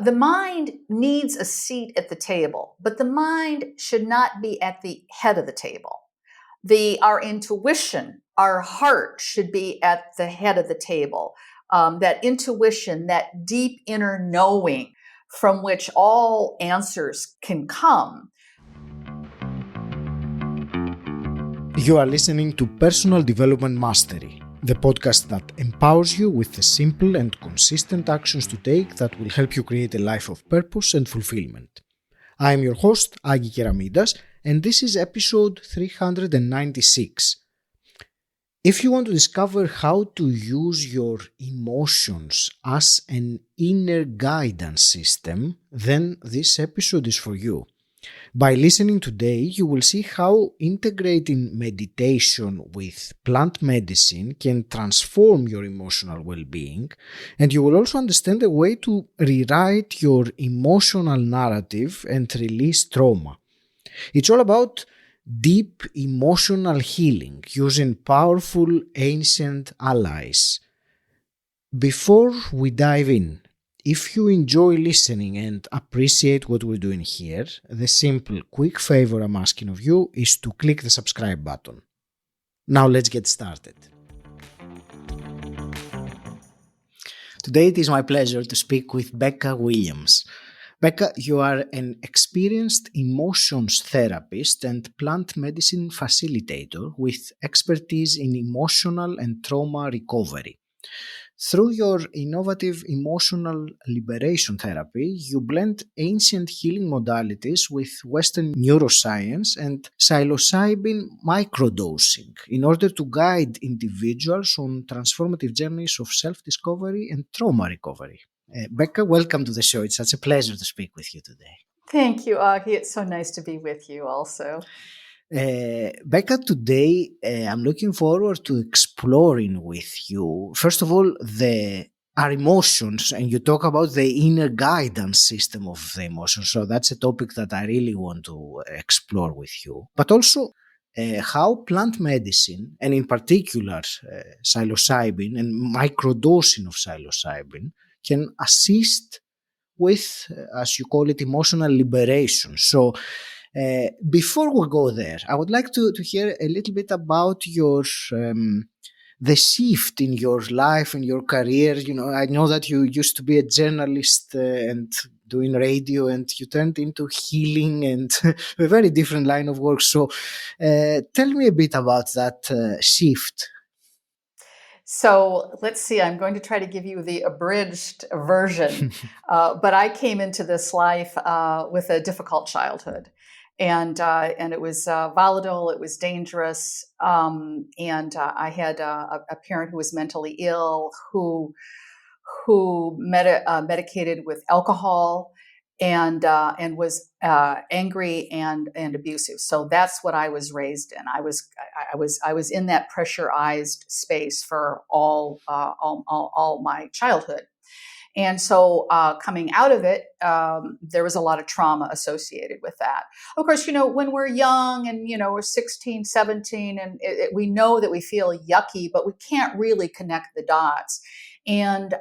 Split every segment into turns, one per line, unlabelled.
The mind needs a seat at the table, but the mind should not be at the head of the table. Our intuition, our heart should be at the head of the table. That intuition, that deep inner knowing from which all answers can come.
You are listening to Personal Development Mastery, the podcast that empowers you with the simple and consistent actions to take that will help you create a life of purpose and fulfillment. I am your host, Agi Keramidas, and this is episode 396. If you want to discover how to use your emotions as an inner guidance system, then this episode is for you. By listening today, you will see how integrating meditation with plant medicine can transform your emotional well-being, and you will also understand a way to rewrite your emotional narrative and release trauma. It's all about deep emotional healing using powerful ancient allies. Before we dive in, if you enjoy listening and appreciate what we're doing here, the simple, quick favor I'm asking of you is to click the subscribe button. Now let's get started. Today it is my pleasure to speak with Becca Williams. Becca, you are an experienced emotions therapist and plant medicine facilitator with expertise in emotional and trauma recovery. Through your innovative emotional liberation therapy, you blend ancient healing modalities with Western neuroscience and Psilocybin microdosing in order to guide individuals on transformative journeys of self-discovery and trauma recovery. Becca, welcome to the show. It's such a pleasure to speak with you today.
Thank you, Agi. It's so nice to be with you also.
Becca, today I'm looking forward to exploring with you, first of all, our emotions, and you talk about the inner guidance system of the emotions. So that's a topic that I really want to explore with you. But also how plant medicine, and in particular psilocybin and microdosing of psilocybin, can assist with, as you call it, emotional liberation. So before we go there, I would like to hear a little bit about your the shift in your life and your career. You know, I know that you used to be a journalist and doing radio, and you turned into healing and a very different line of work. So tell me a bit about that shift.
So let's see, I'm going to try to give you the abridged version, but I came into this life with a difficult childhood. And it was volatile, it was dangerous, and I had a parent who was mentally ill, who medicated with alcohol, and was angry and abusive. So that's what I was raised in. I was in that pressurized space for all my childhood. And so coming out of it, there was a lot of trauma associated with that. Of course, when we're young and, we're 16, 17, and we know that we feel yucky, but we can't really connect the dots. And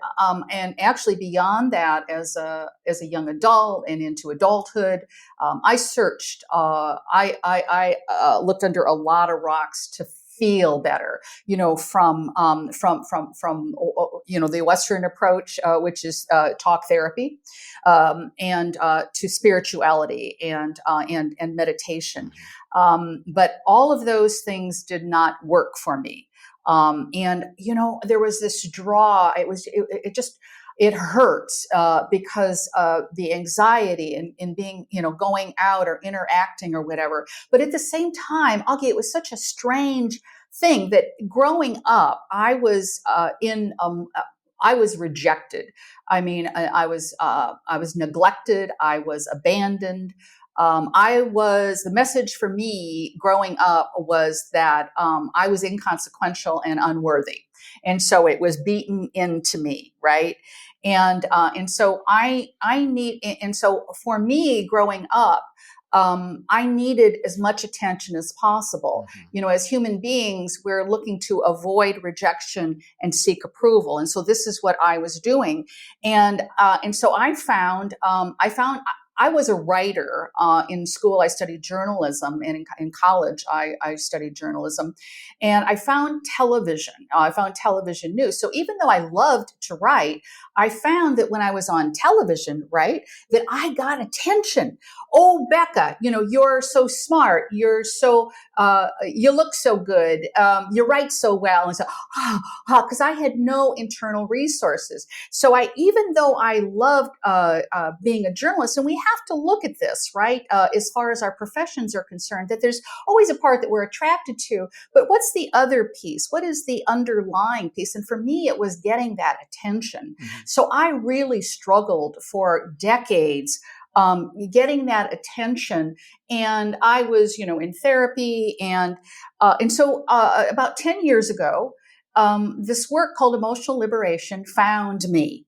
actually beyond that, as a young adult and into adulthood, I searched. I looked under a lot of rocks to feel better, from the Western approach, which is talk therapy, and to spirituality and meditation. But all of those things did not work for me. And there was this draw. It hurts because the anxiety in being, going out or interacting or whatever. But at the same time, Augie, it was such a strange thing that growing up, I was I was rejected. I mean, I was neglected. I was abandoned. The message for me growing up was that I was inconsequential and unworthy. And so it was beaten into me, right? And so for me growing up, I needed as much attention as possible. As human beings, we're looking to avoid rejection and seek approval. And so this is what I was doing. And so I was a writer. In school, I studied journalism, and in college, I studied journalism. And I found television. I found television news. So even though I loved to write, I found that when I was on television, right, that I got attention. Oh, Becca, you're so smart. You look so good. You write so well. And so, because I had no internal resources. So even though I loved being a journalist, and we have to look at this, right, as far as our professions are concerned, that there's always a part that we're attracted to, but what's the other piece? What is the underlying piece? And for me, it was getting that attention. So I really struggled for decades getting that attention. And I was, in therapy. And so about 10 years ago, this work called Emotional Liberation found me.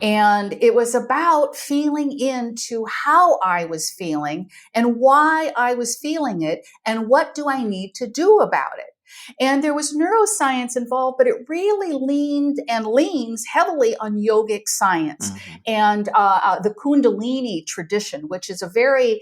And it was about feeling into how I was feeling and why I was feeling it and what do I need to do about it. And there was neuroscience involved, but it really leaned and leans heavily on yogic science and the Kundalini tradition, which is a very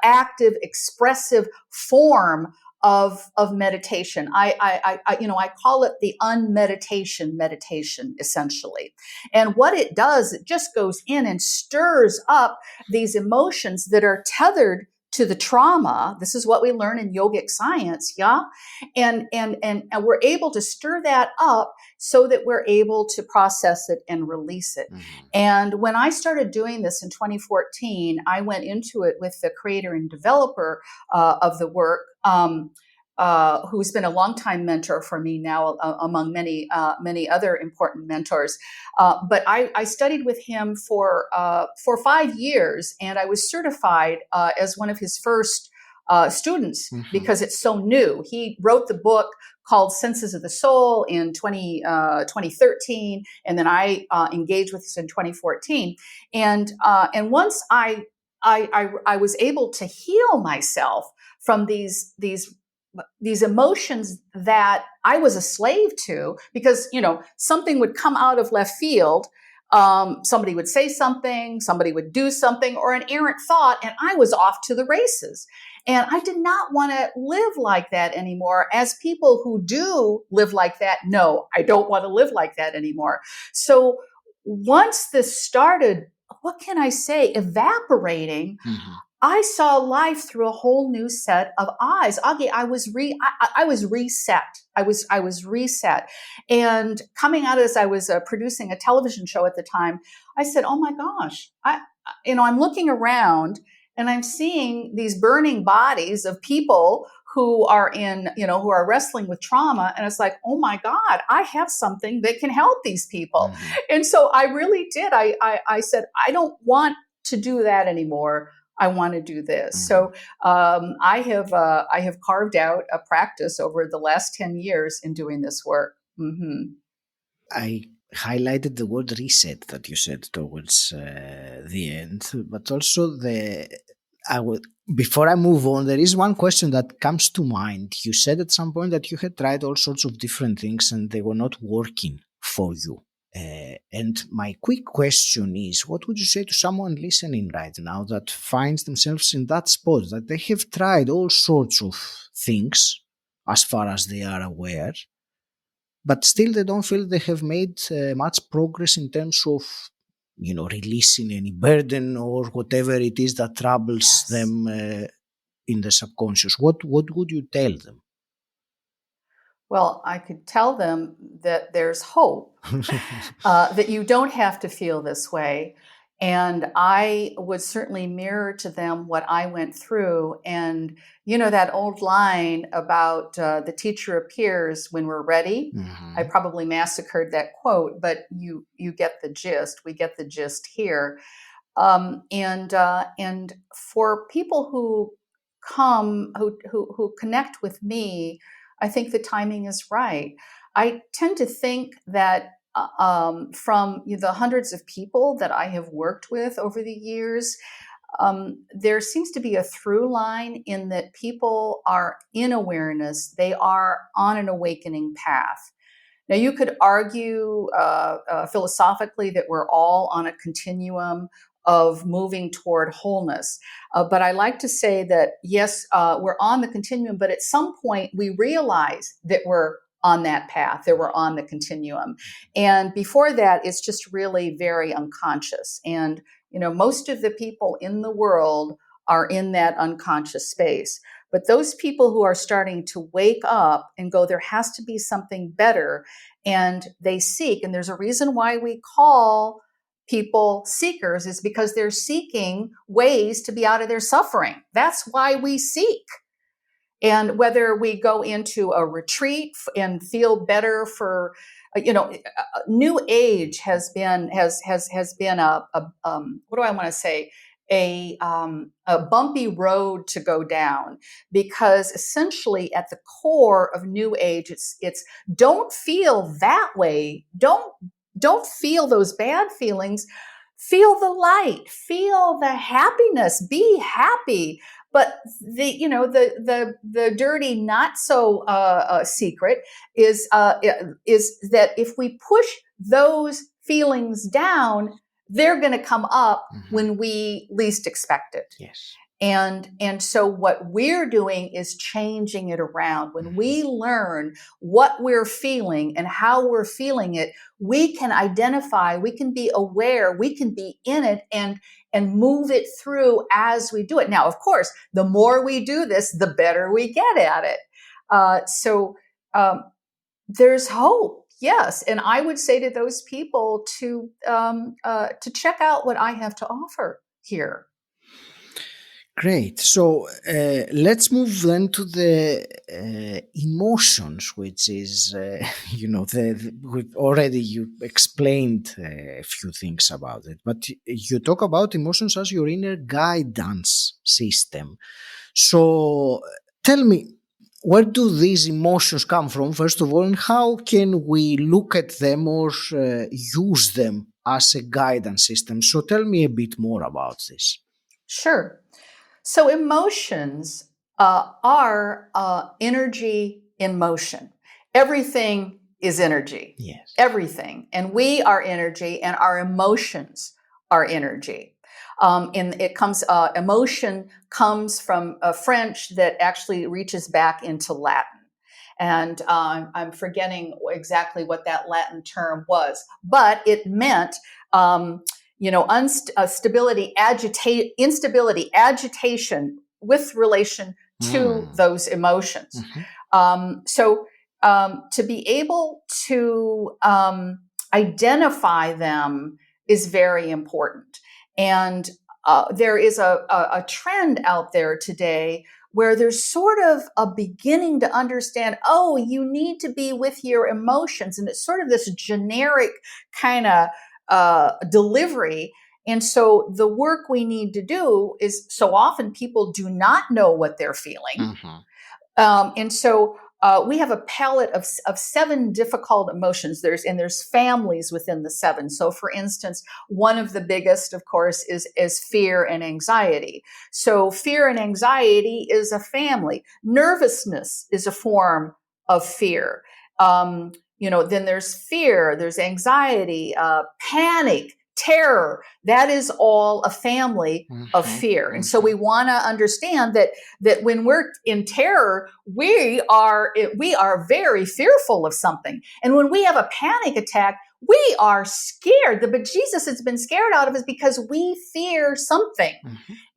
active, expressive form of meditation. I call it the unmeditation meditation, essentially. And what it does, it just goes in and stirs up these emotions that are tethered to the trauma. This is what we learn in yogic science, yeah? And we're able to stir that up so that we're able to process it and release it. And when I started doing this in 2014, I went into it with the creator and developer of the work, who's been a longtime mentor for me now, among many other important mentors. But I studied with him for 5 years, and I was certified as one of his first students because it's so new. He wrote the book called Senses of the Soul in 2013, and then I engaged with this in 2014. And once I was able to heal myself from these emotions that I was a slave to, because, something would come out of left field. Somebody would say something, somebody would do something, or an errant thought, and I was off to the races. And I did not want to live like that anymore. As people who do live like that, no, I don't want to live like that anymore. So once this started, what can I say, evaporating, I saw life through a whole new set of eyes. Augie, I was reset. I was reset. And coming out of this, I was producing a television show at the time. I said, "Oh my gosh!" I'm looking around and I'm seeing these burning bodies of people who are who are wrestling with trauma. And it's like, oh my God, I have something that can help these people. And so I really did. I said, I don't want to do that anymore. I want to do this. So I have carved out a practice over the last 10 years in doing this work.
I highlighted the word reset that you said towards the end, but also before I move on, there is one question that comes to mind. You said at some point that you had tried all sorts of different things and they were not working for you. And my quick question is, what would you say to someone listening right now that finds themselves in that spot, that they have tried all sorts of things as far as they are aware, but still they don't feel they have made much progress in terms of, releasing any burden or whatever it is that troubles them in the subconscious? What would you tell them?
Well, I could tell them that there's hope, that you don't have to feel this way. And I would certainly mirror to them what I went through. And, that old line about the teacher appears when we're ready. I probably massacred that quote, but you get the gist. We get the gist here. And for people who come, who connect with me, I think the timing is right. I tend to think that from the hundreds of people that I have worked with over the years, there seems to be a through line in that people are in awareness. They are on an awakening path. Now, you could argue philosophically that we're all on a continuum of moving toward wholeness. But I like to say that, yes, we're on the continuum, but at some point we realize that we're on that path, that we're on the continuum. And before that, it's just really very unconscious. And, most of the people in the world are in that unconscious space. But those people who are starting to wake up and go, there has to be something better, and they seek, and there's a reason why we call people seekers, is because they're seeking ways to be out of their suffering. That's why we seek. And whether we go into a retreat and feel better for, New Age has been a what do I want to say? A bumpy road to go down, because essentially at the core of New Age, it's don't feel that way. Don't feel those bad feelings. Feel the light. Feel the happiness. Be happy. But the dirty, not so secret is that if we push those feelings down, they're going to come up when we least expect it.
Yes.
And so what we're doing is changing it around. When we learn what we're feeling and how we're feeling it, we can identify, we can be aware, we can be in it and move it through as we do it. Now, of course, the more we do this, the better we get at it. So there's hope. Yes, and I would say to those people to check out what I have to offer here.
Great. So let's move then to the emotions, which is, already you explained a few things about it, but you talk about emotions as your inner guidance system. So tell me, where do these emotions come from, first of all, and how can we look at them or use them as a guidance system? So tell me a bit more about this.
Sure. So emotions are energy in motion. Everything is energy.
Yes.
Everything. And we are energy, and our emotions are energy. Emotion comes from French that actually reaches back into Latin. And I'm forgetting exactly what that Latin term was, but it meant instability, agitation with relation to those emotions. So to be able to identify them is very important. And there is a trend out there today where there's sort of a beginning to understand, oh, you need to be with your emotions. And it's sort of this generic kind of delivery. And so the work we need to do is, so often people do not know what they're feeling. And so we have a palette of 7 difficult emotions. There's families within the 7. So for instance, one of the biggest, of course, is fear and anxiety. So fear and anxiety is a family. Nervousness is a form of fear. Then there's fear, there's anxiety, panic, terror. That is all a family of fear. And so we want to understand that when we're in terror, we are very fearful of something. And when we have a panic attack, we are scared. The bejesus has been scared out of us because we fear something.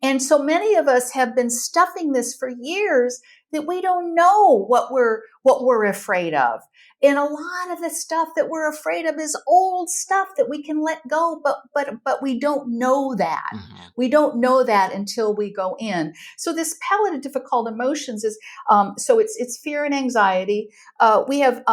And so many of us have been stuffing this for years that we don't know what we're afraid of. And a lot of the stuff that we're afraid of is old stuff that we can let go, but we don't know that. We don't know that until we go in. So this palette of difficult emotions is, so it's fear and anxiety. We have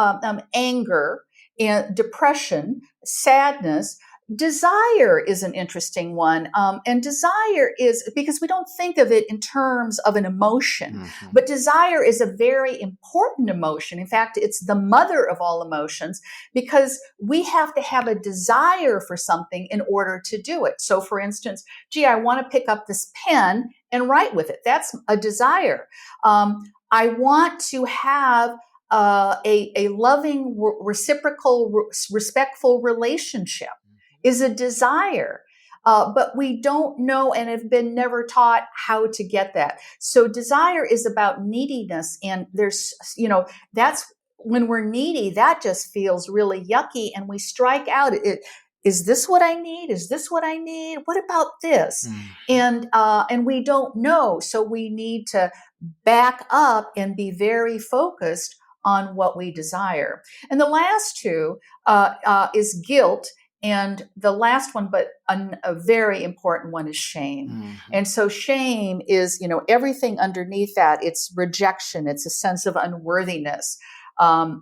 anger and depression, sadness. Desire is an interesting one. And desire is because we don't think of it in terms of an emotion, but desire is a very important emotion. In fact, it's the mother of all emotions because we have to have a desire for something in order to do it. So for instance, gee, I want to pick up this pen and write with it. That's a desire. I want to have a loving, reciprocal, respectful relationship is a desire. But we don't know and have been never taught how to get that. So desire is about neediness. And there's, that's when we're needy, that just feels really yucky. And we strike out. Is this what I need? Is this what I need? What about this? And we don't know. So we need to back up and be very focused on what we desire. And the last two is guilt. And the last one, but a very important one, is shame. And so shame is, everything underneath that. It's rejection. It's a sense of unworthiness.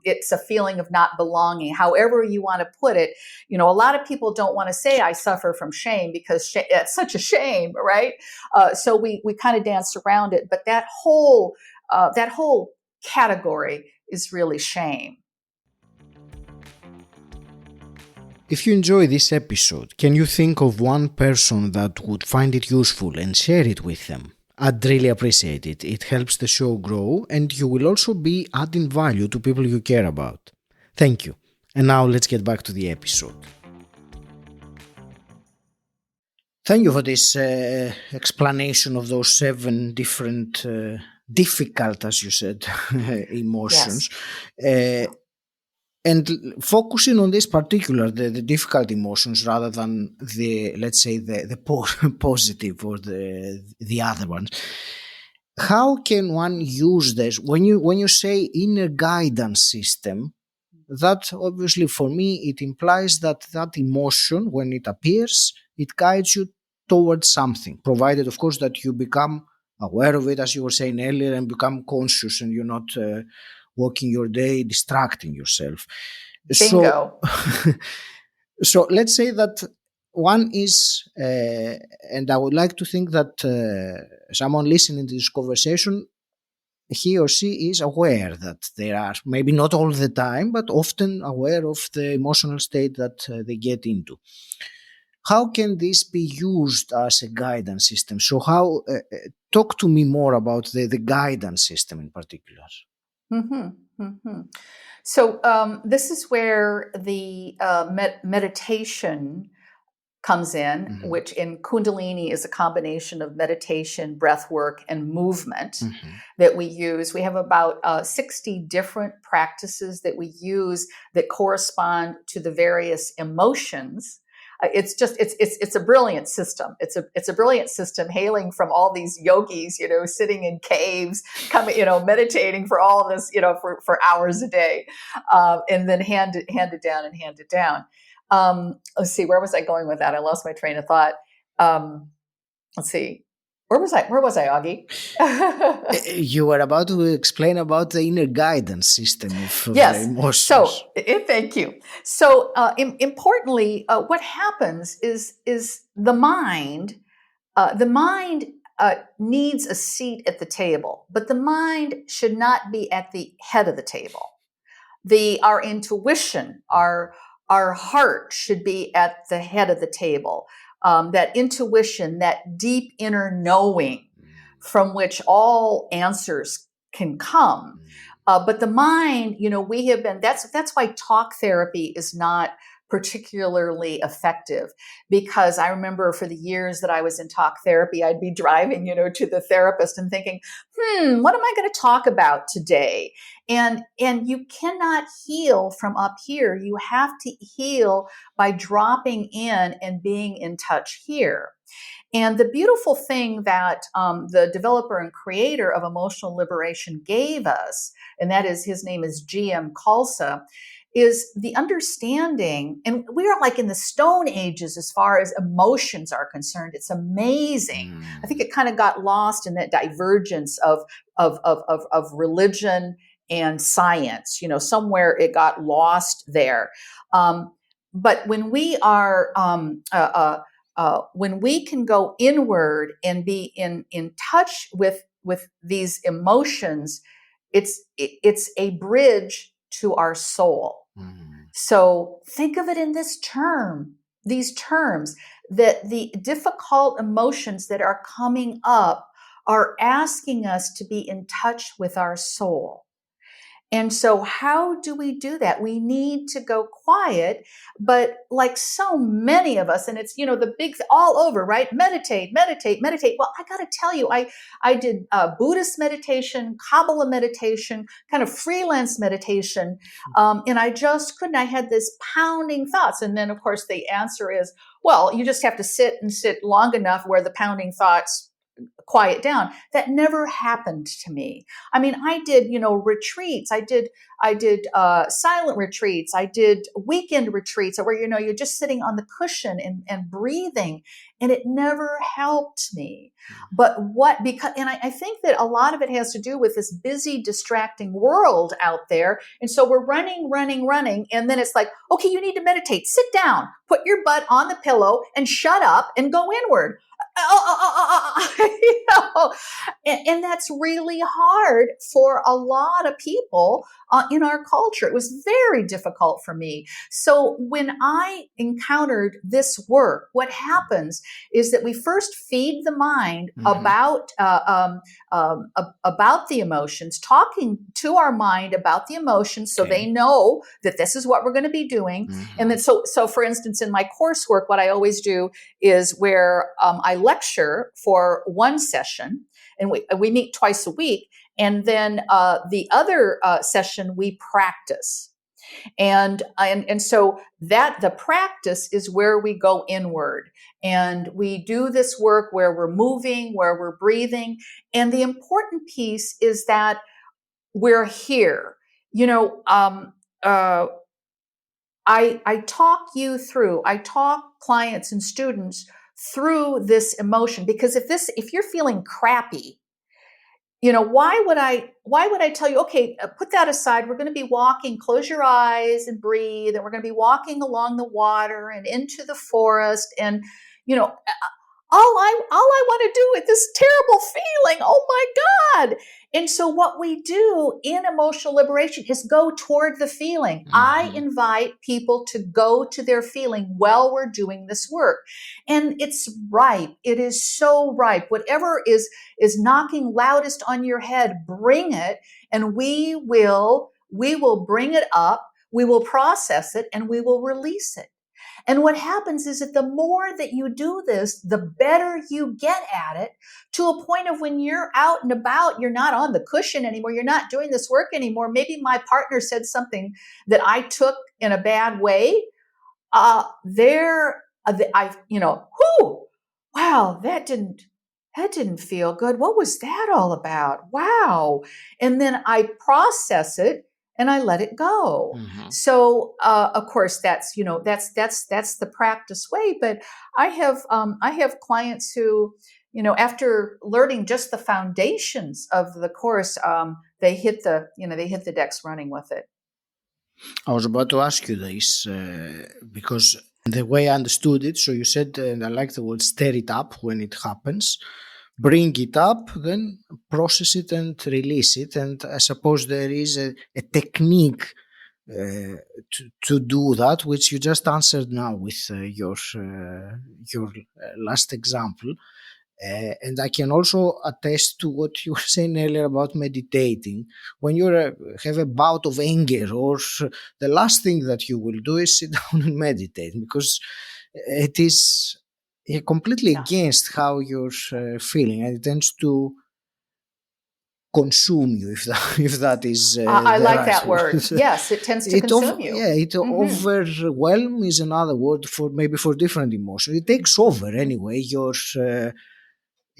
It's a feeling of not belonging, however you want to put it. A lot of people don't want to say I suffer from shame because it's such a shame, right? So we kind of dance around it. But that whole category is really shame.
If you enjoy this episode, can you think of one person that would find it useful and share it with them? I'd really appreciate it. It helps the show grow and you will also be adding value to people you care about. Thank you. And now let's get back to the episode. Thank you for this explanation of those 7 different, difficult, as you said, emotions. Yes. And focusing on this particular, the difficult emotions rather than the, let's say, the positive or the other ones. How can one use this? When you say inner guidance system, that obviously for me, it implies that emotion, when it appears, it guides you towards something, provided, of course, that you become aware of it, as you were saying earlier, and become conscious and you're not walking your day, distracting yourself.
Bingo.
So let's say that one is, and I would like to think that someone listening to this conversation, he or she is aware that there are, maybe not all the time, but often aware of the emotional state that they get into. How can this be used as a guidance system? So talk to me more about the guidance system in particular.
So this is where the meditation comes in, which in Kundalini is a combination of meditation, breath work, and movement that we use. We have about 60 different practices that we use that correspond to the various emotions. It's a brilliant system. It's a brilliant system hailing from all these yogis, sitting in caves, meditating for all of this, for hours a day, and then hand it down. Let's see, where was I going with that? I lost my train of thought. Let's see. Where was I, Augie?
You were about to explain about the inner guidance system of
yes.
the emotions.
So, thank you. So, importantly, what happens is the mind needs a seat at the table, but the mind should not be at the head of the table. Our intuition, our heart should be at the head of the table. That intuition, that deep inner knowing from which all answers can come. But the mind, we have been, that's why talk therapy is not particularly effective, because I remember for the years that I was in talk therapy, I'd be driving, to the therapist and thinking, what am I going to talk about today? And you cannot heal from up here. You have to heal by dropping in and being in touch here. And the beautiful thing that the developer and creator of emotional liberation gave us, and that is, his name is G.M. Khalsa, is the understanding, and we are like in the Stone Ages as far as emotions are concerned. It's amazing. I think it kind of got lost in that divergence of religion and science. Somewhere it got lost there. but when we are when we can go inward and be in touch with these emotions, it's a bridge to our soul. So think of it in these terms, that the difficult emotions that are coming up are asking us to be in touch with our soul. And so how do we do that? We need to go quiet, but like so many of us, and it's, the big, all over, right? Meditate, meditate, meditate. Well, I got to tell you, I did Buddhist meditation, Kabbalah meditation, kind of freelance meditation. And I just couldn't, I had this pounding thoughts. And then of course the answer is, well, you just have to sit long enough where the pounding thoughts quiet down. That never happened to me. I mean, I did, retreats. I did silent retreats. I did weekend retreats where, you're just sitting on the cushion and breathing, and it never helped me. But I think that a lot of it has to do with this busy, distracting world out there. And so we're running. And then it's like, okay, you need to meditate, sit down, put your butt on the pillow and shut up and go inward. And that's really hard for a lot of people in our culture. It was very difficult for me. So when I encountered this work, what happens is that we first feed the mind about the emotions, talking to our mind about the emotions, so they know that this is what we're going to be doing. And then, so for instance, in my coursework, what I always do is where I lecture for one session, and we meet twice a week, and then the other session we practice, and so that the practice is where we go inward, and we do this work where we're moving, where we're breathing, and the important piece is that we're here. I talk clients and students through this emotion, because if you're feeling crappy, why would I tell you, okay, put that aside. We're going to be walking, close your eyes and breathe. And we're going to be walking along the water and into the forest. And, all I want to do with this terrible feeling. Oh my God. And so what we do in emotional liberation is go toward the feeling. I invite people to go to their feeling while we're doing this work. And it's ripe. It is so ripe. Whatever is knocking loudest on your head, bring it, and we will bring it up. We will process it, and we will release it. And what happens is that the more that you do this, the better you get at it, to a point of when you're out and about, you're not on the cushion anymore. You're not doing this work anymore. Maybe my partner said something that I took in a bad way. Wow, that didn't feel good. What was that all about? Wow. And then I process it, and I let it go. So, of course, that's the practice way. But I have clients who, after learning just the foundations of the course, they hit the decks running with it.
I was about to ask you this because the way I understood it, so you said, and I like the word, stir it up when it happens. Bring it up, then process it and release it. And I suppose there is a technique to do that, which you just answered now with your last example. And I can also attest to what you were saying earlier about meditating. When you have a bout of anger, or the last thing that you will do is sit down and meditate, because it is completely against how you're feeling, and it tends to consume you, if that is
I like that word. Yes, it tends to consume you.
Yeah, overwhelm is another word for different emotions. It takes over anyway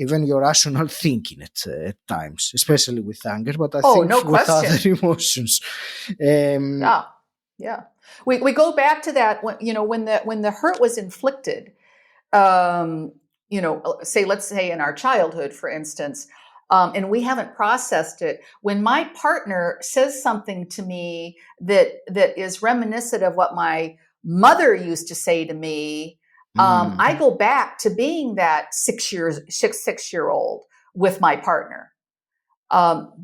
even your rational thinking at times, especially with anger, but I think
no
with
question.
other emotions.
Yeah. We go back to that when the hurt was inflicted. Let's say in our childhood, for instance, and we haven't processed it. When my partner says something to me that is reminiscent of what my mother used to say to me, I go back to being that 6-year-old with my partner.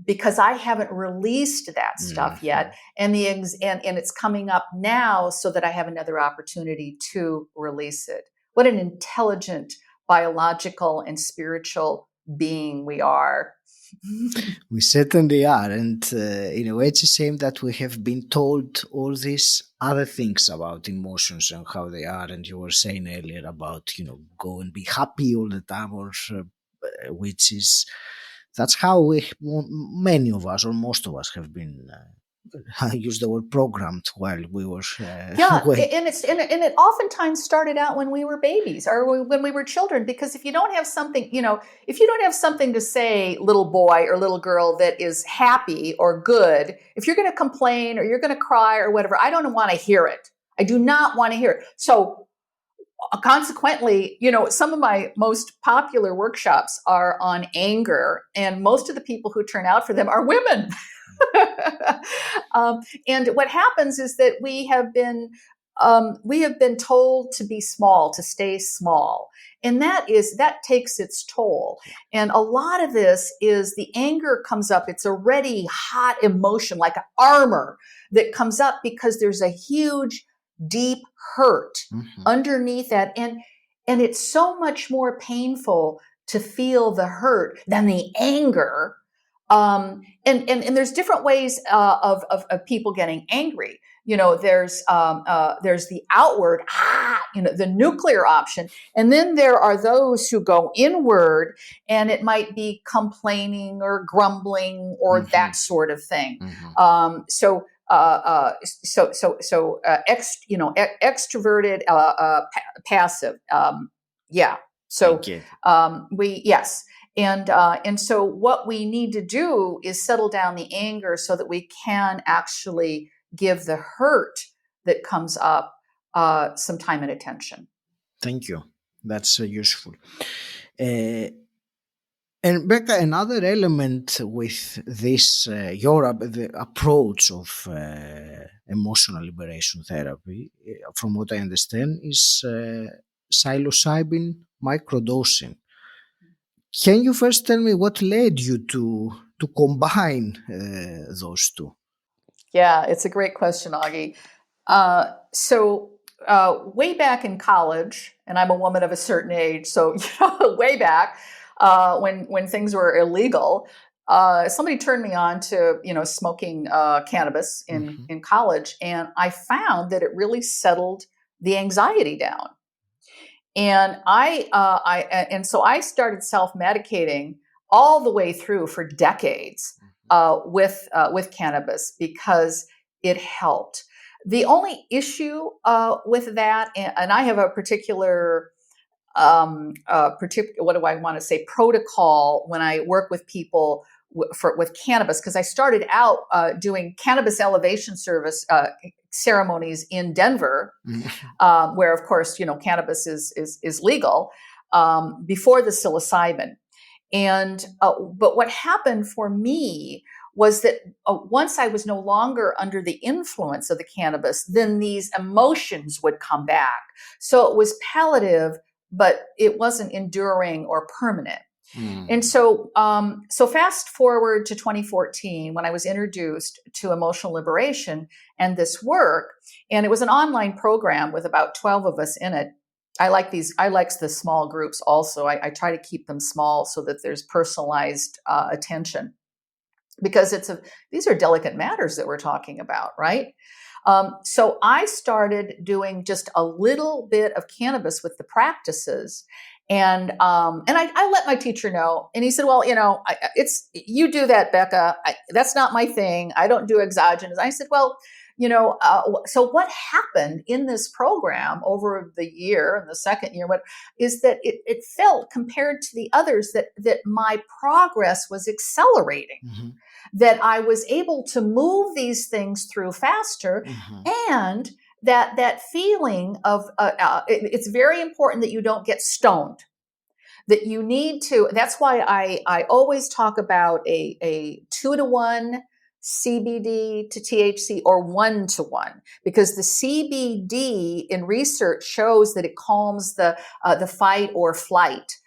Because I haven't released that stuff yet, and it's coming up now, so that I have another opportunity to release it. What an intelligent, biological, and spiritual being we are.
We certainly are, and in a way, it's a shame that we have been told all these other things about emotions and how they are. And you were saying earlier about go and be happy all the time, or which is. That's how many of us, or most of us, have been. I use the word programmed while we were.
And it oftentimes started out when we were babies or when we were children. Because if you don't have something, if you don't have something to say, little boy or little girl, that is happy or good, if you're going to complain or you're going to cry or whatever, I don't want to hear it. I do not want to hear it. So. Consequently, some of my most popular workshops are on anger, and most of the people who turn out for them are women. And what happens is that we have been told to be small, to stay small, and that takes its toll. And a lot of this is the anger comes up. It's a ready, hot emotion, like an armor that comes up because there's a huge, deep hurt underneath that, and it's so much more painful to feel the hurt than the anger. And there's different ways of people getting angry. There's the outward, the nuclear option, and then there are those who go inward, and it might be complaining or grumbling or that sort of thing. Extroverted, passive. And so what we need to do is settle down the anger so that we can actually give the hurt that comes up some time and attention.
Thank you. That's useful. And Becca, another element with this, the approach of emotional liberation therapy, from what I understand, is psilocybin microdosing. Can you first tell me what led you to combine those two?
Yeah, it's a great question, Augie. So way back in college, and I'm a woman of a certain age, so way back, when things were illegal, somebody turned me on to smoking cannabis in college, and I found that it really settled the anxiety down. And so I started self-medicating all the way through for decades with cannabis because it helped. The only issue with that, and I have a particular what do I want to say, protocol when I work with people with cannabis, because I started out doing cannabis elevation service ceremonies in Denver, where of course cannabis is legal before the psilocybin. And but what happened for me was that once I was no longer under the influence of the cannabis, then these emotions would come back. So it was palliative, but it wasn't enduring or permanent. And so fast forward to 2014, when I was introduced to emotional liberation and this work, and it was an online program with about 12 of us in it. I like the small groups also. I try to keep them small so that there's personalized attention, because these are delicate matters that we're talking about, right? So I started doing just a little bit of cannabis with the practices, and I let my teacher know, and he said, "Well, you do that, Becca. That's not my thing. I don't do exogenous." I said, "Well, so what happened in this program over the year and the second year, is that it felt, compared to the others, that my progress was accelerating." That I was able to move these things through faster, and that feeling of it's very important that you don't get stoned. That you need to. That's why I always talk about a 2-to-1 CBD to THC or 1-to-1, because the CBD in research shows that it calms the fight or flight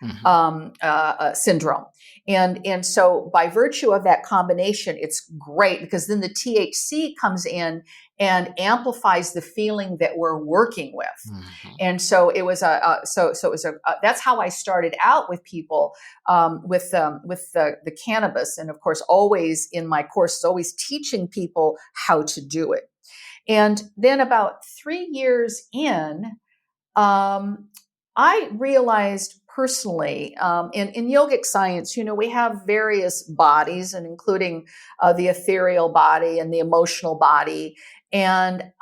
syndrome. And so by virtue of that combination, it's great, because then the THC comes in and amplifies the feeling that we're working with. And so it was that's how I started out with people, with the cannabis. And of course, always in my course, always teaching people how to do it. And then about 3 years in, I realized personally, in yogic science, we have various bodies, and including the ethereal body and the emotional body. And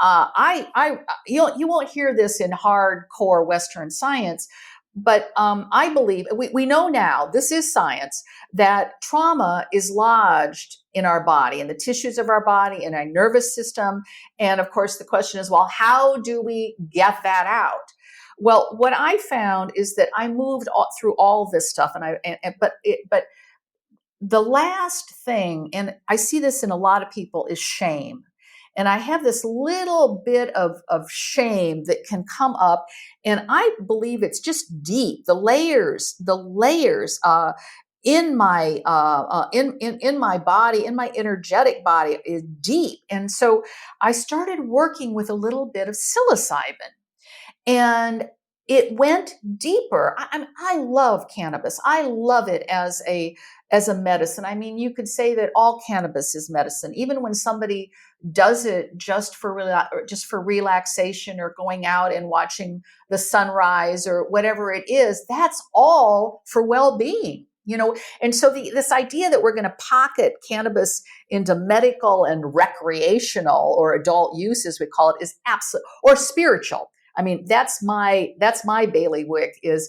you won't hear this in hardcore Western science, but I believe we know now, this is science, that trauma is lodged in our body, in the tissues of our body, in our nervous system. And of course, the question is, well, how do we get that out? Well, what I found is that I moved through all this stuff, but the last thing, and I see this in a lot of people, is shame. And I have this little bit of shame that can come up, and I believe it's just deep. The layers in my in my body, in my energetic body, is deep. And so I started working with a little bit of psilocybin. And it went deeper. I love cannabis. I love it as a medicine. I mean, you could say that all cannabis is medicine. Even when somebody does it just for relaxation, or going out and watching the sunrise, or whatever it is, that's all for well-being. And so this idea that we're going to pocket cannabis into medical and recreational or adult use, as we call it, is absolute, or spiritual. I mean, that's my bailiwick, is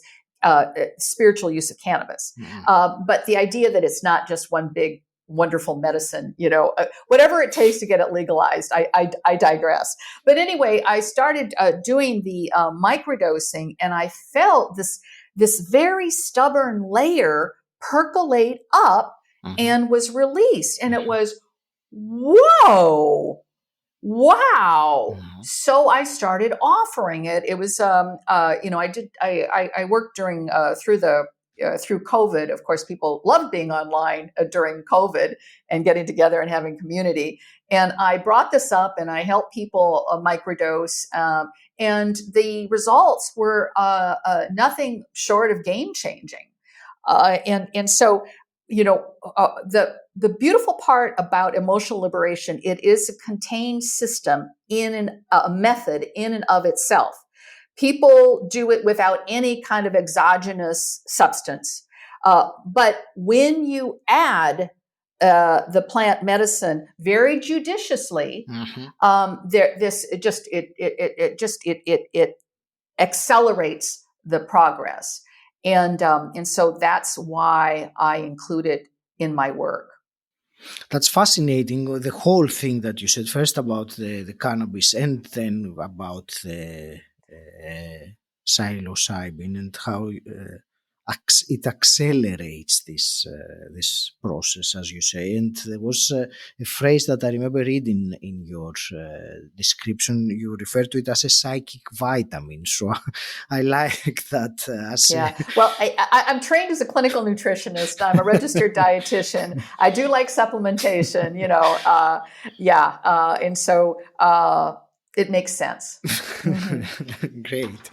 spiritual use of cannabis. But the idea that it's not just one big wonderful medicine, whatever it takes to get it legalized, I digress. But anyway, I started doing the microdosing, and I felt this very stubborn layer percolate up and was released. And it was, whoa. Wow. So I started offering it. It was, I worked through COVID. Of course, people loved being online during COVID and getting together and having community. And I brought this up, and I helped people microdose. And the results were nothing short of game changing. And so, the beautiful part about emotional liberation, it is a contained system, a method in and of itself. People do it without any kind of exogenous substance. But when you add the plant medicine very judiciously, it accelerates the progress. And so that's why I include it in my work.
That's fascinating. The whole thing that you said, first about the cannabis, and then about the psilocybin, and how it accelerates this process, as you say. And there was a phrase that I remember reading in your description. You refer to it as a psychic vitamin. So I like that.
Well, I'm trained as a clinical nutritionist. I'm a registered dietitian. I do like supplementation, and so it makes sense.
Great.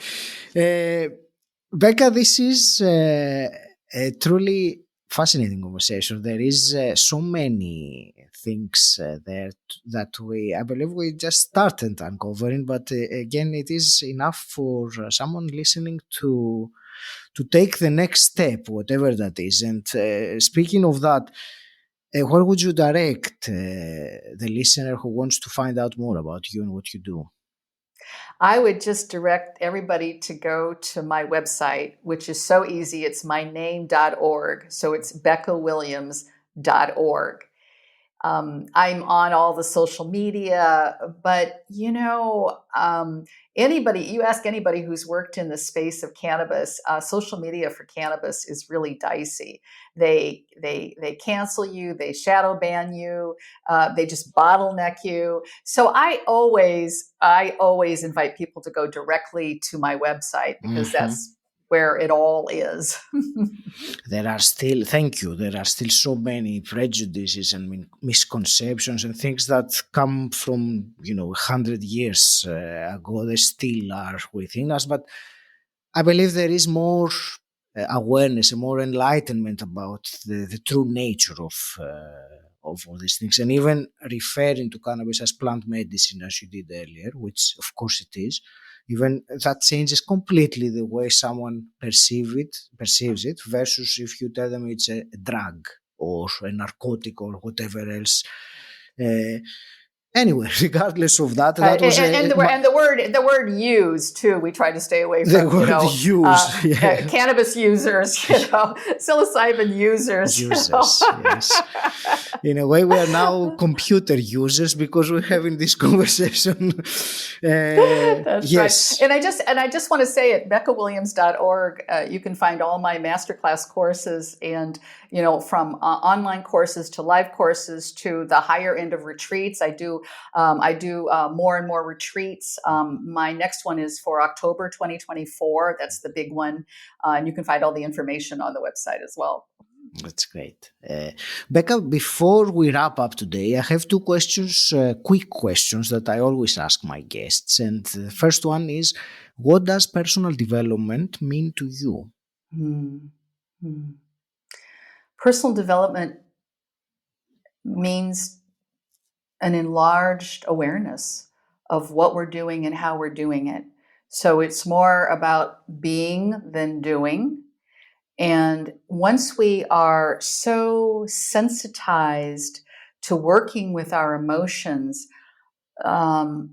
Becca, this is a truly fascinating conversation. There is so many things there that I believe we just started uncovering, but again, it is enough for someone listening to take the next step, whatever that is. And speaking of that, where would you direct the listener who wants to find out more about you and what you do?
I would just direct everybody to go to my website, which is so easy. It's myname.org. So it's beccawilliams.org. I'm on all the social media, but you ask anybody who's worked in the space of cannabis, social media for cannabis is really dicey. They cancel you, they shadow ban you, they just bottleneck you. So I always invite people to go directly to my website because that's where it all is.
There are still so many prejudices and misconceptions and things that come from 100 years ago. They still are within us, but I believe there is more awareness and more enlightenment about the true nature of all these things, and even referring to cannabis as plant medicine, as you did earlier, which of course it is. Even that changes completely the way someone perceives it versus if you tell them it's a drug or a narcotic or whatever else. Anyway, regardless of that, that was
the word use too. We try to stay away from
the word use,
cannabis users, psilocybin users.
Yes. In a way, we are now computer users because we're having this conversation.
That's
yes,
right. And I just want to say at beccawilliams.org, you can find all my masterclass courses, and from online courses to live courses to the higher end of retreats. I do more and more retreats. My next one is for October 2024. That's the big one. And you can find all the information on the website as well.
That's great. Becca, before we wrap up today, I have two questions, quick questions that I always ask my guests. And the first one is, what does personal development mean to you?
Personal development means an enlarged awareness of what we're doing and how we're doing it. So it's more about being than doing. And once we are so sensitized to working with our emotions,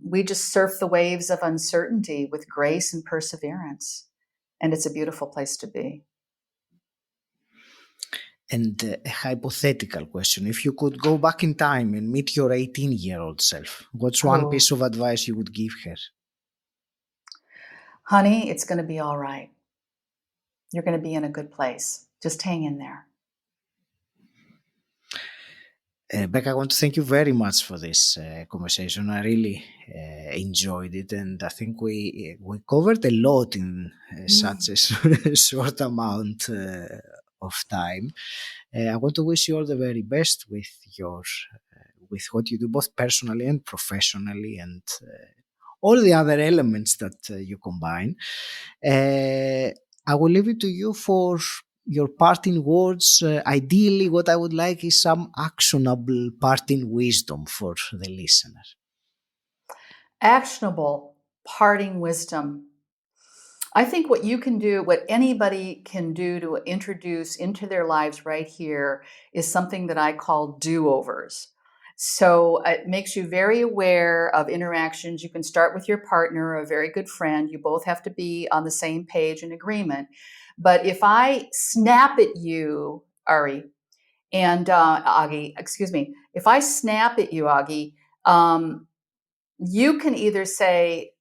we just surf the waves of uncertainty with grace and perseverance. And it's a beautiful place to be.
And a hypothetical question. If you could go back in time and meet your 18-year-old self, what's one piece of advice you would give her?
Honey, it's going to be all right. You're going to be in a good place. Just hang in there.
Becca, I want to thank you very much for this conversation. I really enjoyed it, and I think we covered a lot in such a short amount of time. I want to wish you all the very best with what you do, both personally and professionally, and all the other elements that you combine. I will leave it to you for your parting words. Ideally, what I would like is some actionable parting wisdom for the listener.
Actionable parting wisdom. I think what anybody can do to introduce into their lives right here is something that I call do-overs. So it makes you very aware of interactions. You can start with your partner, a very good friend. You both have to be on the same page and agreement. But if I snap at you, Ari, and Augie, if I snap at you, Augie, you can either say,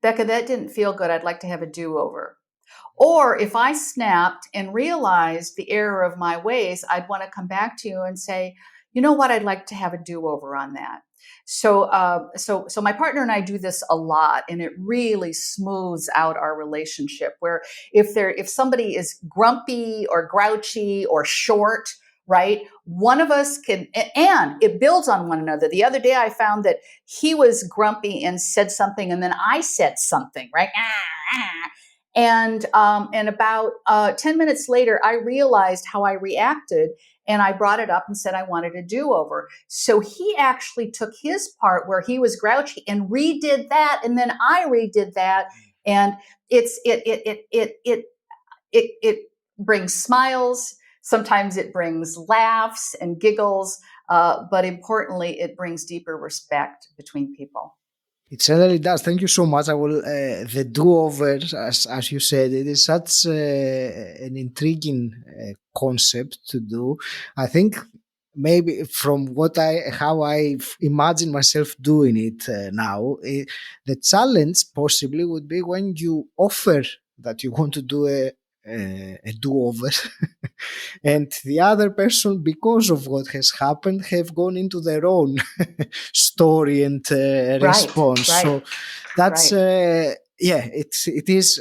Becca, that didn't feel good. I'd like to have a do-over. Or if I snapped and realized the error of my ways, I'd want to come back to you and say, you know what, I'd like to have a do-over on that. So my partner and I do this a lot, and it really smooths out our relationship. Where if somebody is grumpy or grouchy or short, right, one of us can, and it builds on one another. The other day I found that he was grumpy and said something, and then I said something, right? And about 10 minutes later, I realized how I reacted, and I brought it up and said I wanted a do-over. So he actually took his part where he was grouchy and redid that, and then I redid that, and it brings smiles. Sometimes it brings laughs and giggles, but importantly, it brings deeper respect between people.
It certainly does. Thank you so much. I will. The do-over, as you said, it is such an intriguing concept to do. I think maybe from how I imagine myself doing it now, the challenge possibly would be when you offer that you want to do a do-over and the other person, because of what has happened, have gone into their own story and response.
Right.
So that's it is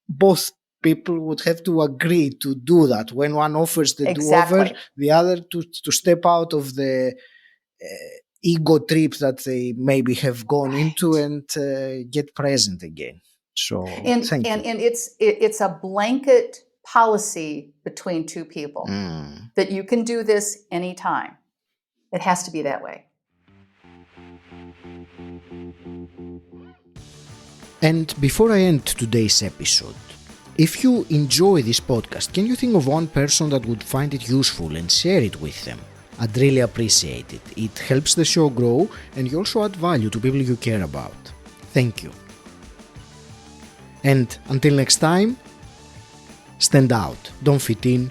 both people would have to agree to do that. When one offers the do-over, the other to step out of the ego trip that they maybe have gone into and get present again. So thank you.
And it's a blanket policy between two people that you can do this anytime. It has to be that way.
And before I end today's episode, if you enjoy this podcast, can you think of one person that would find it useful and share it with them? I'd really appreciate it. It helps the show grow and you also add value to people you care about. Thank you. And until next time, stand out, don't fit in,